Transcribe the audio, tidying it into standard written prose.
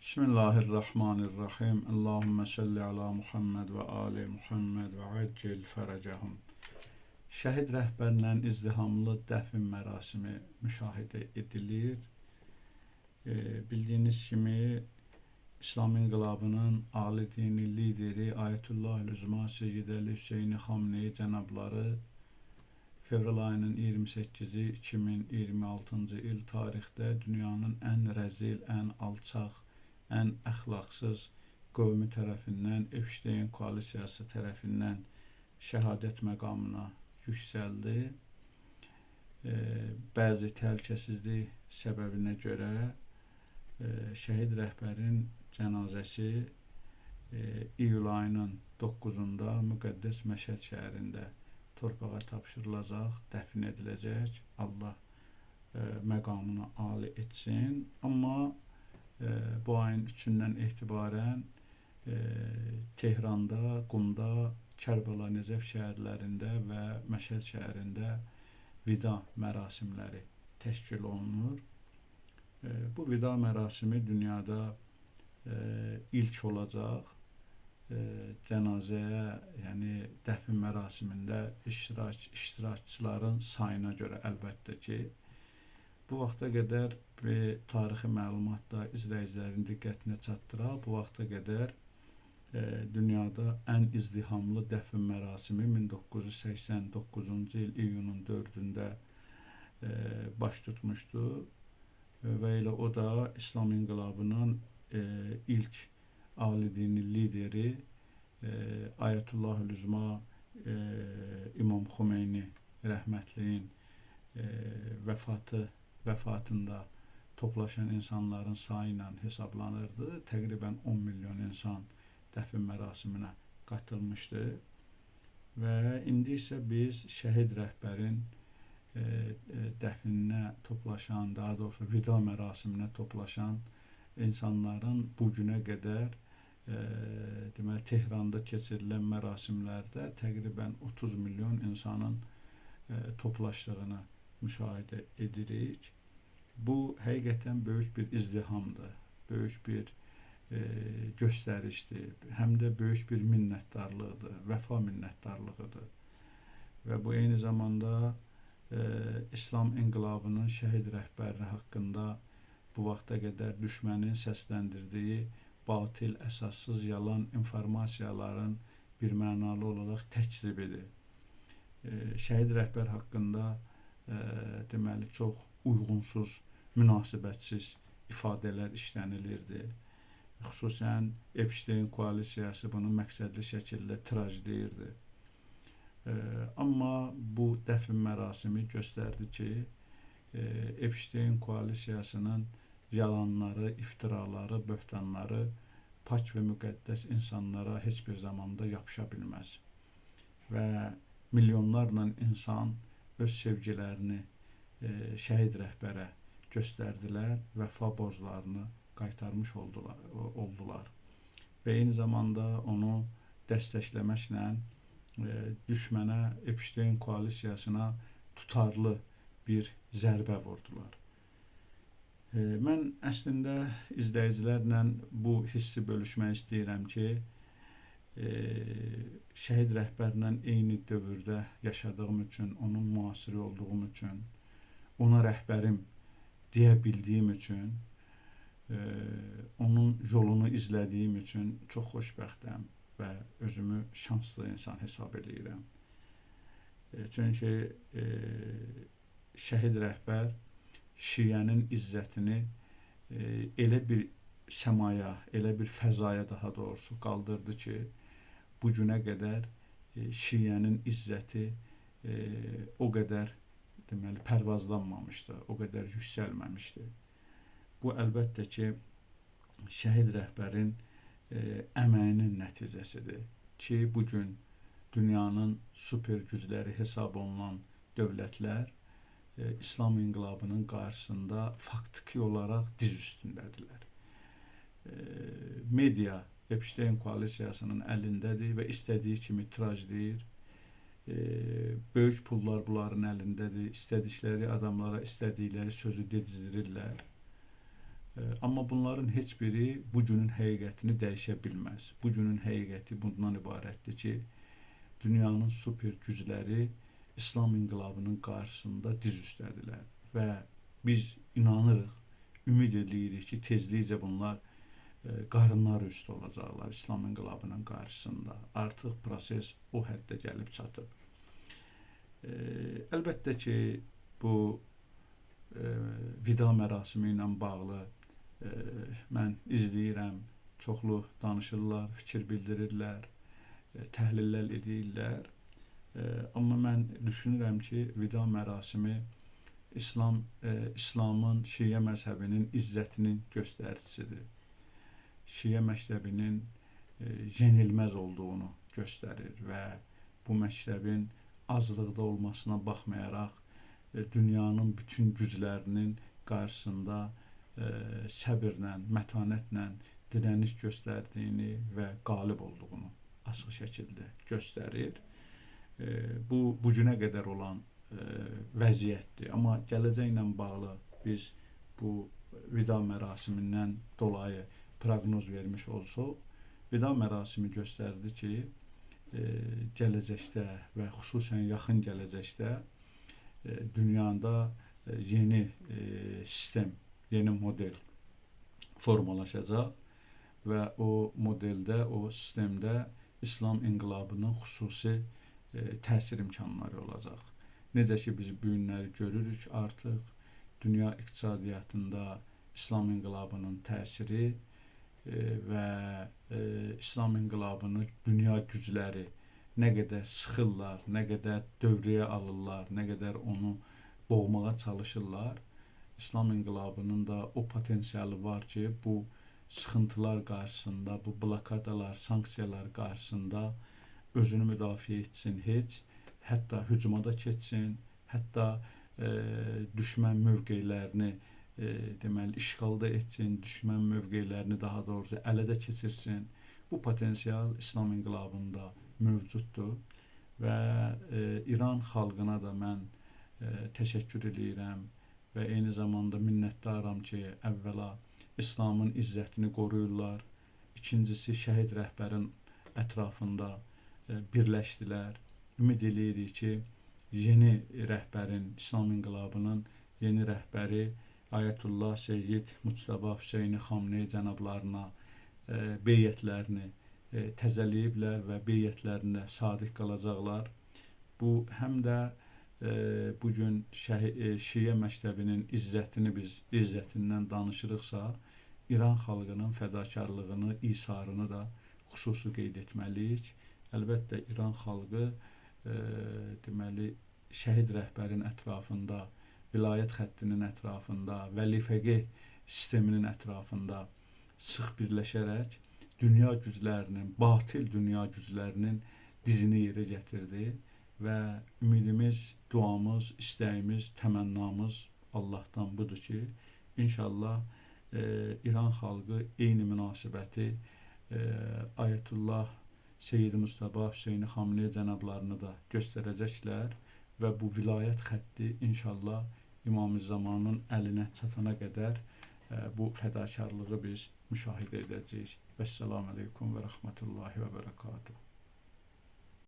Bismillahirrahmanirrahim. Allahümme salli ala Muhammed ve ali Muhammed ve accil fərəcəhum. Şəhid rəhbərlə izdihamlı dəfn mərasimi müşahidə edilir. Bildiyiniz kimi İslam inqilabının ali dini lideri Ayətullah Üzma Seyyid Əli Hüseyni Xamneyi cənabları fevral ayının 28-i 2026-cı il tarixdə dünyanın ən rəzil, ən alçaq, ən əxlaqsız qövmü tərəfindən, Epstein koalisiyası tərəfindən şəhadət məqamına yüksəldi. Bəzi təhlükəsizlik səbəbinə görə şəhid rəhbərin cənazəsi iyul ayının 9-da müqəddəs Məşhəd şəhərində torpağa tapşırılacaq, dəfn ediləcək. Allah məqamını ali etsin. Amma bu ayın 3-dən etibarən Tehranda, Qumda, Kərbəla Necəf şəhərlərində və Məşhəd şəhərində vida mərasimləri təşkil olunur. Bu vida mərasimi dünyada ilk olacaq. Cənazəyə, yəni dəfn mərasimində iştirakçıların sayına görə əlbəttə ki, bu vaxta qədər tarixi məlumatda izləyicilərin diqqətinə çatdıraq. Bu vaxta qədər dünyada ən izdihamlı dəfn mərasimi 1989-cu il iyunun 4-də baş tutmuşdu və elə o da İslam inqilabının ilk ali dini lideri Ayətullah Üzma İmam Xomeyni rəhmətliyin vəfatında toplaşan insanların sayı ilə hesablanırdı. Təqribən 10 milyon insan dəfn mərasiminə qatılmışdı və indi isə biz şəhid rəhbərin dəfninə toplaşan, daha doğrusu vida mərasiminə toplaşan insanların bu günə qədər deməli Tehranda keçirilən mərasimlərdə təqribən 30 milyon insanın toplaşdığını müşahidə edirik. Bu həqiqətən böyük bir izdihamdır, böyük bir göstərişdir, həm də böyük bir minnətdarlıqdır, vəfa minnətdarlığıdır. Və bu eyni zamanda İslam inqilabının şəhid rəhbəri haqqında bu vaxta qədər düşmənin səsləndirdiyi batil, əsassız, yalan informasiyaların bir mənalı olaraq təkzibidir. Şəhid rəhbər haqqında deməli çox uyğunsuz, münasibətsiz ifadələr işlənilirdi. Xüsusən Epstein koalisiyası bunu məqsədli şəkildə tirajlayırdı. Amma bu dəfn mərasimi göstərdi ki, Epstein koalisiyasının yalanları, iftiraları, böhtanları pak və müqəddəs insanlara heç bir zamanda yapışa bilməz. Və milyonlarla insan öz sevgilərini şəhid rəhbərə göstərdilər, vəfa borclarını qaytarmış oldular. Və eyni zamanda onu dəstəkləməklə düşmənə, Epstein koalisiyasına tutarlı bir zərbə vurdular. Mən əslində izləyicilərlə bu hissi bölüşmək istəyirəm ki, şəhid rəhbərlə eyni dövrdə yaşadığım üçün, onun müasiri olduğum üçün, ona rəhbərim deyə bildiyim üçün, onun yolunu izlədiyim üçün çox xoşbəxtəm və özümü şanslı insan hesab edirəm. Çünki şəhid rəhbər şiənin izzətini elə bir səmaya, elə bir fəzaya daha doğrusu qaldırdı ki, bu günə qədər şiənin izzəti o qədər deməli pərvazlanmamışdı, o qədər yüksəlməmişdi. Bu əlbəttə ki, şəhid rəhbərin əməyinin nəticəsidir ki, bugün dünyanın super gücləri hesab olunan dövlətlər İslam inqilabının qarşısında faktiki olaraq diz üstündədirlər. Media Epstein koalisiyasının əlindədir və istədiyi kimi tirajlayır. Böyük pullar bunların əlindədir. İstədikləri adamlara istədikləri sözü dedizdirirlər. Amma bunların heç biri bu günün həqiqətini dəyişə bilməz. Bu günün həqiqəti bundan ibarətdir ki, dünyanın super gücləri İslam inqilabının qarşısında diz üstədilər və biz inanırıq, ümid edirik ki, tezliklə bunlar qarınları üstə olacaqlar İslam inqilabının qarşısında. Artıq proses o həddə gəlib çatıb. Əlbəttə ki, bu vida mərasimi ilə bağlı mən izləyirəm, çoxlu danışırlar, fikir bildirirlər, təhlillər edirlər. Amma mən düşünürəm ki, vida mərasimi İslamın Şiə məzhəbinin izzətinin göstəricisidir. Şiə məktəbinin yenilməz olduğunu göstərir və bu məktəbin azlıqda olmasına baxmayaraq dünyanın bütün güclərinin qarşısında səbirlə, mətanətlə dirəniş göstərdiyini və qalib olduğunu açıq şəkildə göstərir. Bu günə qədər olan vəziyyətdir. Amma gələcəklə bağlı biz bu vida mərasimindən dolayı proqnoz vermiş olsaq, vida mərasimi göstərdi ki, gələcəkdə və xüsusən yaxın gələcəkdə dünyada yeni sistem, yeni model formalaşacaq və o modeldə, o sistemdə İslam inqilabının xüsusi təsir imkanları olacaq. Necə ki, biz bu günləri görürük, artıq dünya iqtisadiyyatında İslam inqilabının təsiri və İslam inqilabını dünya gücləri nə qədər sıxırlar, nə qədər dövrəyə alırlar, nə qədər onu boğmağa çalışırlar. İslam inqilabının da o potensialı var ki, bu sıxıntılar qarşısında, bu blokadalar, sanksiyalar qarşısında özünü müdafiə etsin heç, hətta hücuma da keçsin, hətta düşmən mövqelərini deməli işğalda etsin, düşmən mövqelərini daha doğrusu ələ də keçirsin. Bu potensial İslam inqilabında mövcuddur və İran xalqına da mən təşəkkür edirəm və eyni zamanda minnətdaram ki, əvvəla İslamın izzətini qoruyurlar, ikincisi şəhid rəhbərin ətrafında birləşdilər. Ümid edirik ki, yeni rəhbərin, İslam inqilabının yeni rəhbəri Ayətullah Seyyid Muctəba Hüseyni Xamneyi cənablarına beyyətlərini təzələyiblər və beyyətlərində sadiq qalacaqlar. Bu həm də bugün Şiə məktəbinin izzətini biz izzətindən danışırıqsa, İran xalqının fədakarlığını, isarını da xüsusi qeyd etməliyik. Əlbəttə İran xalqı deməli şəhid rəhbərin ətrafında, vilayət xəttinin ətrafında, vəli fəqih sisteminin ətrafında sıx birləşərək dünya güclərinin, batil dünya güclərinin dizini yerə gətirdi və ümidimiz, duamız, istəyimiz, təmənnamız Allahdan budur ki, inşallah İran xalqı eyni münasibəti Ayətullah Seyyid Muctəba Hüseyni Xamneyi cənablarını da göstərəcəklər və bu vilayət xətti inşallah İmam-ı Zamanın əlinə çatana qədər bu fədakarlığı biz müşahidə edəcəyik. Vəssalamu aleykum və rəhmətullahi və bərəkatuhu.